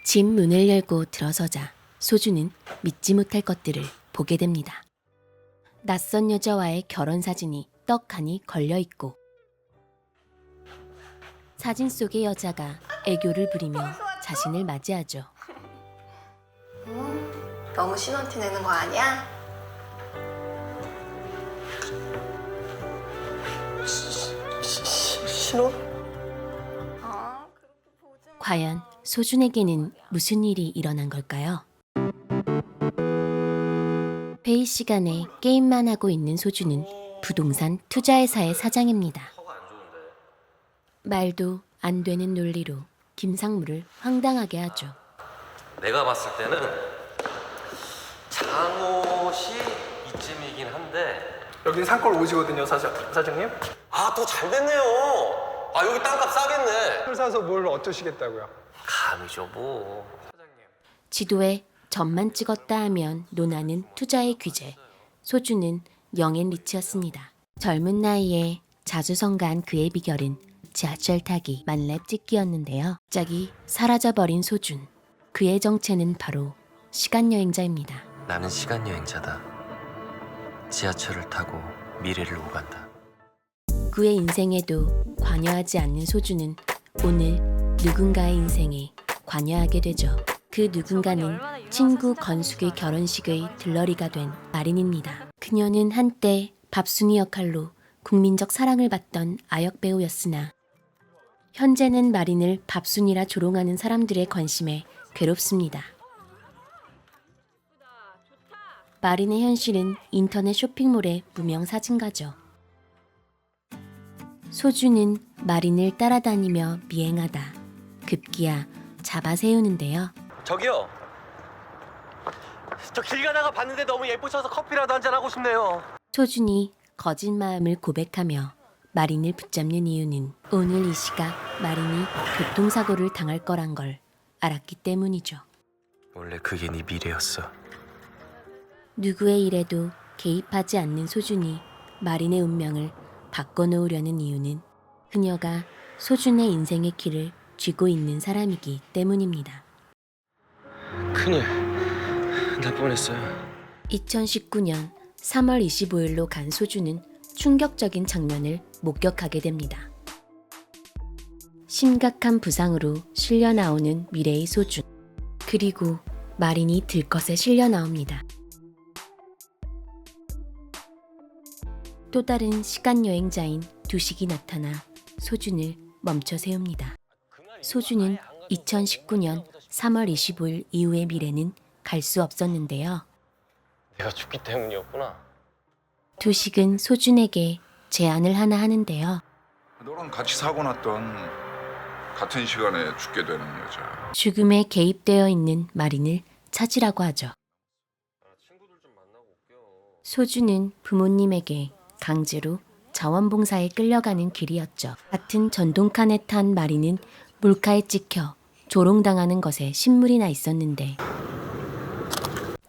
집 문을 열고 들어서자 소주는 믿지 못할 것들을 보게 됩니다. 낯선 여자와의 결혼 사진이 떡하니 걸려있고 사진 속의 여자가 애교를 부리며 자신을 맞이하죠. 너무 신혼티 내는 거 아니야? 신혼? 과연 소준에게는 무슨 일이 일어난 걸까요? 회의 시간에 게임만 하고 있는 소준은 부동산 투자회사의 사장입니다. 말도 안 되는 논리로 김상무를 황당하게 하죠. 내가 봤을 때는 장옷이 이쯤이긴 한데. 여기 산골 오지거든요, 사장님. 아, 더 잘 됐네요. 아, 여기 땅값 싸겠네. 술 사서 뭘 어쩌시겠다고요? 감이죠 뭐. 사장님. 지도에 점만 찍었다 하면 논하는 투자의 규제. 소준은 영앤 리치였습니다. 젊은 나이에 자주성가한 그의 비결은 지하철 타기, 만렙 찍기였는데요. 갑자기 사라져버린 소준. 그의 정체는 바로 시간여행자입니다. 나는 시간여행자다. 지하철을 타고 미래를 오간다. 그의 인생에도 관여하지 않는 소준은 오늘 누군가의 인생에 관여하게 되죠. 그 누군가는 친구 건숙의 결혼식의 들러리가 된 마린입니다. 그녀는 한때 밥순이 역할로 국민적 사랑을 받던 아역 배우였으나 현재는 마린을 밥순이라 조롱하는 사람들의 관심에 괴롭습니다. 마린의 현실은 인터넷 쇼핑몰의 무명 사진가죠. 소준은 마린을 따라다니며 미행하다 급기야 잡아 세우는데요. 저기요. 저 길 가다가 봤는데 너무 예쁘셔서 커피라도 한잔 하고 싶네요. 소준이 거짓 마음을 고백하며 마린을 붙잡는 이유는 오늘 이 시각 마린이 교통사고를 당할 거란 걸 알았기 때문이죠. 원래 그게 네 미래였어. 누구의 일에도 개입하지 않는 소준이 마린의 운명을 바꿔놓으려는 이유는 그녀가 소준의 인생의 키를 쥐고 있는 사람이기 때문입니다. 큰일 날 뻔했어요. 2019년 3월 25일로 간 소준은 충격적인 장면을 목격하게 됩니다. 심각한 부상으로 실려 나오는 미래의 소준. 그리고 마린이 들것에 실려 나옵니다. 또 다른 시간여행자인 두식이 나타나 소준을 멈춰 세웁니다. 소준은 2019년 3월 25일 이후의 미래는 갈 수 없었는데요. 내가 죽기 때문이었구나. 두식은 소준에게 제안을 하나 하는데요. 너랑 같이 사고 났던 같은 시간에 죽게 되는 여자. 죽음에 개입되어 있는 마린을 찾으라고 하죠. 소준은 부모님에게 강제로 자원봉사에 끌려가는 길이었죠. 같은 전동칸에 탄 마린은 몰카에 찍혀 조롱당하는 것에 신물이 나 있었는데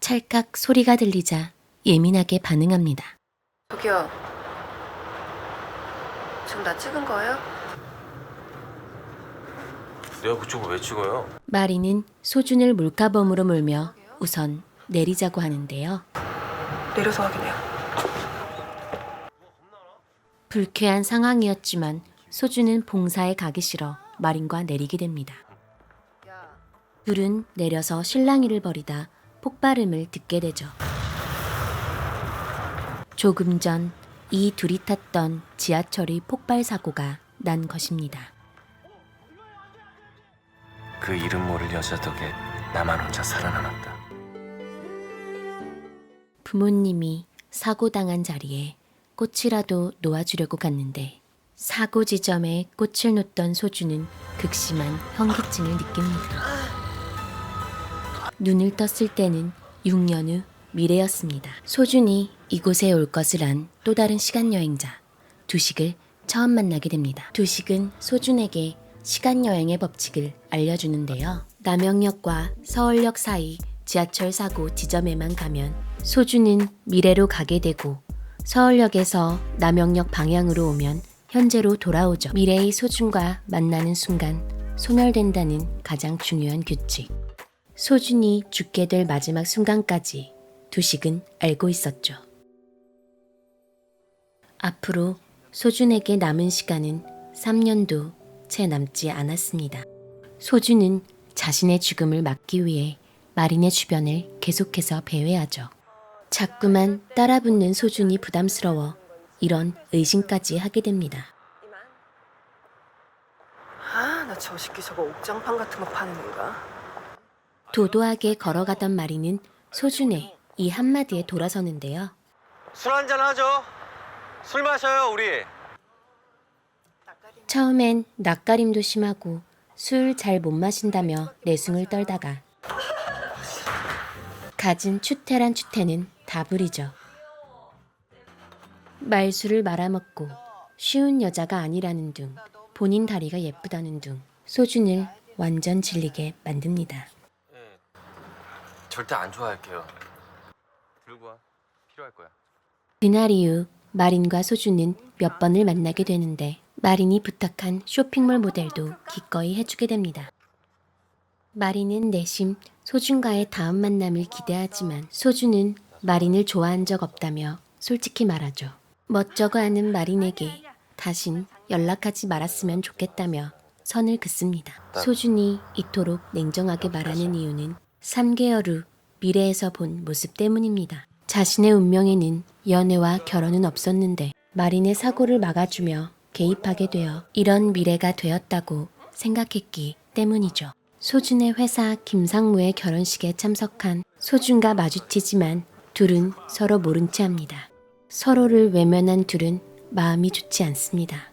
찰칵 소리가 들리자 예민하게 반응합니다. 저기요. 지금 나 찍은 거예요? 내가 그쪽을 왜 찍어요? 마린은 소준을 몰카범으로 몰며 우선 내리자고 하는데요. 내려서 확인해요. 불쾌한 상황이었지만 소준은 봉사에 가기 싫어 마린과 내리게 됩니다. 둘은 내려서 실랑이를 벌이다 폭발음을 듣게 되죠. 조금 전 이 둘이 탔던 지하철의 폭발 사고가 난 것입니다. 그 이름 모를 여자 덕에 나만 혼자 살아남았다. 부모님이 사고당한 자리에 꽃이라도 놓아주려고 갔는데 사고 지점에 꽃을 놓던 소준은 극심한 현기증을 느낍니다. 눈을 떴을 때는 6년 후 미래였습니다. 소준이 이곳에 올 것을 안 또 다른 시간여행자 두식을 처음 만나게 됩니다. 두식은 소준에게 시간여행의 법칙을 알려주는데요. 남영역과 서울역 사이 지하철 사고 지점에만 가면 소준은 미래로 가게 되고 서울역에서 남영역 방향으로 오면 현재로 돌아오죠. 미래의 소준과 만나는 순간 소멸된다는 가장 중요한 규칙. 소준이 죽게 될 마지막 순간까지 두식은 알고 있었죠. 앞으로 소준에게 남은 시간은 3년도 채 남지 않았습니다. 소준은 자신의 죽음을 막기 위해 마린의 주변을 계속해서 배회하죠. 자꾸만 따라붙는 소준이 부담스러워 이런 의심까지 하게 됩니다. 아, 나 저 새끼 저거 옥장판 같은 거 파는 건가? 도도하게 걸어가던 마린은 소준의 이 한마디에 돌아서는데요. 술 한잔 하죠. 술 마셔요, 우리. 처음엔 낯가림도 심하고 술 잘 못 마신다며 내숭을 떨다가 갖은 추태란 추태는 다 부리죠. 말수를 말아먹고 쉬운 여자가 아니라는 둥, 본인 다리가 예쁘다는 둥, 소준을 완전 질리게 만듭니다. 절대 안 좋아할게요. 들고 와. 필요할 거야. 그날 이후 마린과 소준은 몇 번을 만나게 되는데 마린이 부탁한 쇼핑몰 모델도 기꺼이 해주게 됩니다. 마린은 내심 소준과의 다음 만남을 기대하지만 소준은 마린을 좋아한 적 없다며 솔직히 말하죠. 멋쩍어 하는 마린에게 다신 연락하지 말았으면 좋겠다며 선을 긋습니다. 소준이 이토록 냉정하게 말하는 이유는 3개월 후 미래에서 본 모습 때문입니다. 자신의 운명에는 연애와 결혼은 없었는데 마린의 사고를 막아주며 개입하게 되어 이런 미래가 되었다고 생각했기 때문이죠. 소준의 회사 김상무의 결혼식에 참석한 소준과 마주치지만 둘은 서로 모른 채 합니다. 서로를 외면한 둘은 마음이 좋지 않습니다.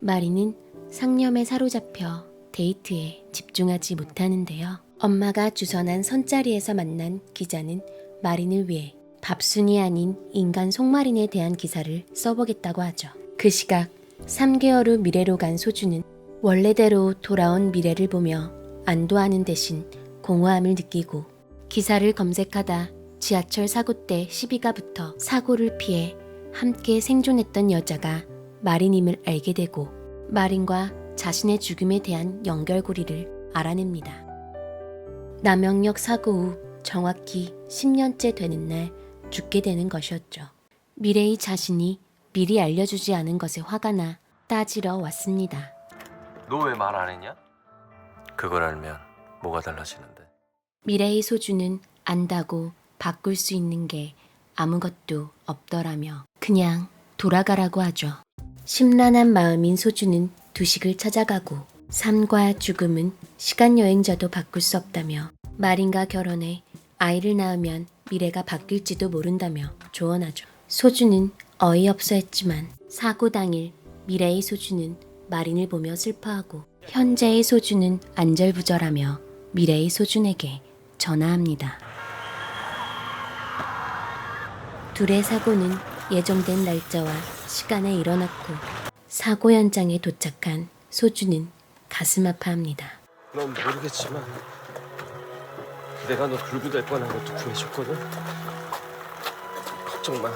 마린은 상념에 사로잡혀 데이트에 집중하지 못하는데요. 엄마가 주선한 선자리에서 만난 기자는 마린을 위해 밥순이 아닌 인간 송마린에 대한 기사를 써보겠다고 하죠. 그 시각 3개월 후 미래로 간 소준은 원래대로 돌아온 미래를 보며 안도하는 대신 공허함을 느끼고 기사를 검색하다 지하철 사고 때 시비가 붙어 사고를 피해 함께 생존했던 여자가 마린임을 알게 되고 마린과 자신의 죽음에 대한 연결고리를 알아냅니다. 남영역 사고 후 정확히 10년째 되는 날 죽게 되는 것이었죠. 미래의 자신이 미리 알려주지 않은 것에 화가 나 따지러 왔습니다. 너 왜 말 안 했냐? 그걸 알면 뭐가 달라지는데? 미래의 소주는 안다고 바꿀 수 있는 게 아무것도 없더라며 그냥 돌아가라고 하죠. 심란한 마음인 소주는 두식을 찾아가고 삶과 죽음은 시간여행자도 바꿀 수 없다며 마린과 결혼해 아이를 낳으면 미래가 바뀔지도 모른다며 조언하죠. 소주는 어이없어 했지만 사고 당일 미래의 소주는 마린을 보며 슬퍼하고 현재의 소주는 안절부절하며 미래의 소준에게 전화합니다. 둘의 사고는 예정된 날짜와 시간에 일어났고 사고 현장에 도착한 소준은 가슴 아파합니다. 넌 모르겠지만 내가 너 불구 될 뻔한 것도 구해줬거든. 걱정 마.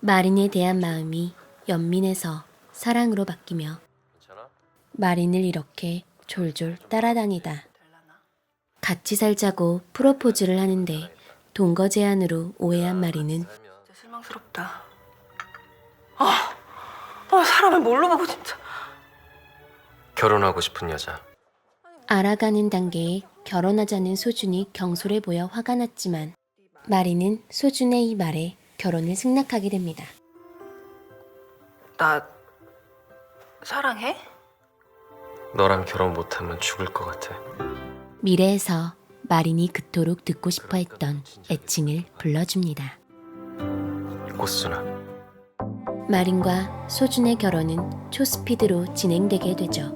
마린에 대한 마음이 연민해서 사랑으로 바뀌며 괜찮아? 마린을 이렇게 졸졸 따라다니다 같이 살자고 프로포즈를 하는데 동거 제안으로 오해한 마린은 진짜 실망스럽다. 사람을 뭘로 보고 진짜. 결혼하고 싶은 여자. 알아가는 단계에 결혼하자는 소준이 경솔해 보여 화가 났지만 마린은 소준의 이 말에 결혼을 승낙하게 됩니다. 나 사랑해? 너랑 결혼 못하면 죽을 것 같아. 미래에서 마린이 그토록 듣고 싶어 했던 애칭을 불러줍니다. 꽃순아. 마린과 소준의 결혼은 초스피드로 진행되게 되죠.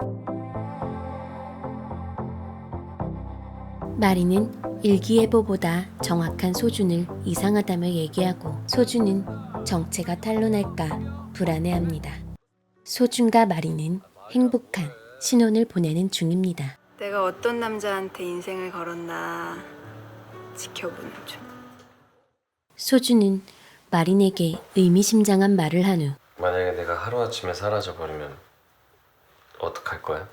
마린은 일기예보보다 정확한 소준을 이상하다며 얘기하고 소준은 정체가 탄로날까 불안해합니다. 소준과 마린은 행복한 신혼을 보내는 중입니다. 내가 어떤 남자한테 인생을 걸었나 지켜보는 중. 소준은 마린에게 의미심장한 말을 한 후 만약에 내가 하루아침에 사라져버리면 어떡할 거야?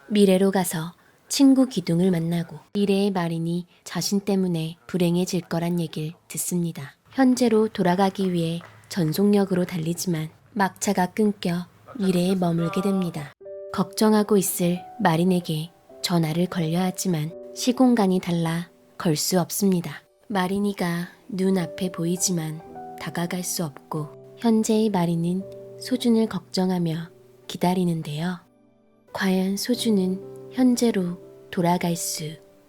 미래로 가서 친구 기둥을 만나고 미래의 마린이 자신 때문에 불행해질 거란 얘기를 듣습니다. 현재로 돌아가기 위해 전속력으로 달리지만 막차가 끊겨 미래에 머물게 됩니다. 걱정하고 있을 마린에게 전화를 걸려 하지만 시공간이 달라 걸 수 없습니다. 마린이가 눈앞에 보이지만 다가갈 수 없고 현재의 마린은 소준을 걱정하며 기다리는데요. 과연 소준은 현재로 돌아갈 수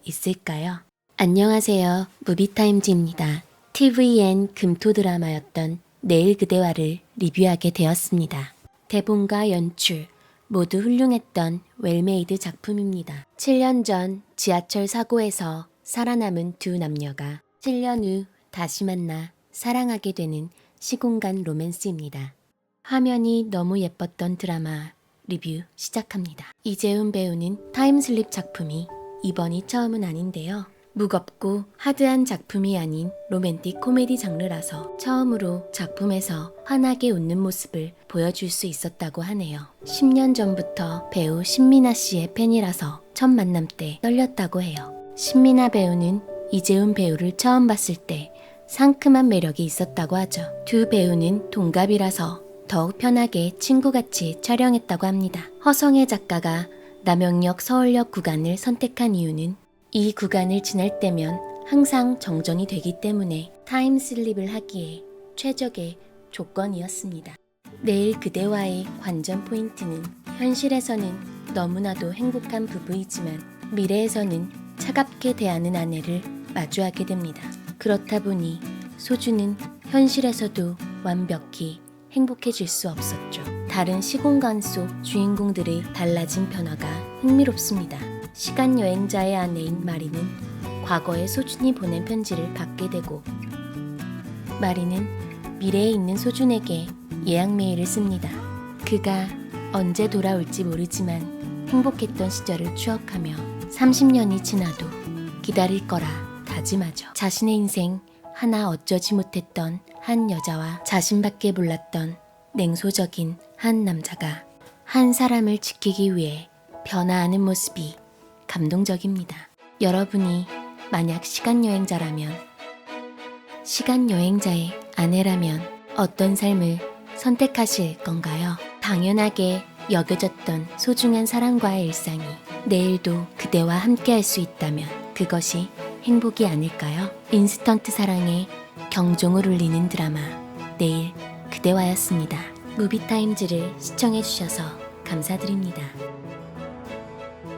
있을까요? 안녕하세요. 무비타임즈입니다. TVN 금토 드라마였던 내일 그대와를 리뷰하게 되었습니다. 대본과 연출 모두 훌륭했던 웰메이드 작품입니다. 7년 전 지하철 사고에서 살아남은 두 남녀가 7년 후 다시 만나 사랑하게 되는 시공간 로맨스입니다. 화면이 너무 예뻤던 드라마 리뷰 시작합니다. 이재훈 배우는 타임슬립 작품이 이번이 처음은 아닌데요. 무겁고 하드한 작품이 아닌 로맨틱 코미디 장르라서 처음으로 작품에서 환하게 웃는 모습을 보여줄 수 있었다고 하네요. 10년 전부터 배우 신민아 씨의 팬이라서 첫 만남 때 떨렸다고 해요. 신민아 배우는 이재훈 배우를 처음 봤을 때 상큼한 매력이 있었다고 하죠. 두 배우는 동갑이라서 더욱 편하게 친구같이 촬영했다고 합니다. 허성애 작가가 남영역 서울역 구간을 선택한 이유는 이 구간을 지날 때면 항상 정전이 되기 때문에 타임슬립을 하기에 최적의 조건이었습니다. 내일 그대와의 관전 포인트는 현실에서는 너무나도 행복한 부부이지만 미래에서는 차갑게 대하는 아내를 마주하게 됩니다. 그렇다 보니 소주는 현실에서도 완벽히 행복해질 수 없었죠. 다른 시공간 속 주인공들의 달라진 변화가 흥미롭습니다. 시간 여행자의 아내인 마리는 과거에 소준이 보낸 편지를 받게 되고 마리는 미래에 있는 소준에게 예약 메일을 씁니다. 그가 언제 돌아올지 모르지만 행복했던 시절을 추억하며 30년이 지나도 기다릴 거라 다짐하죠. 자신의 인생 하나 어쩌지 못했던 한 여자와 자신밖에 몰랐던 냉소적인 한 남자가 한 사람을 지키기 위해 변화하는 모습이 감동적입니다. 여러분이 만약 시간여행자라면, 시간여행자의 아내라면 어떤 삶을 선택하실 건가요? 당연하게 여겨졌던 소중한 사람과의 일상이 내일도 그대와 함께 할 수 있다면 그것이 행복이 아닐까요? 인스턴트 사랑에 경종을 울리는 드라마 내일 그대와였습니다. 무비타임즈를 시청해주셔서 감사드립니다.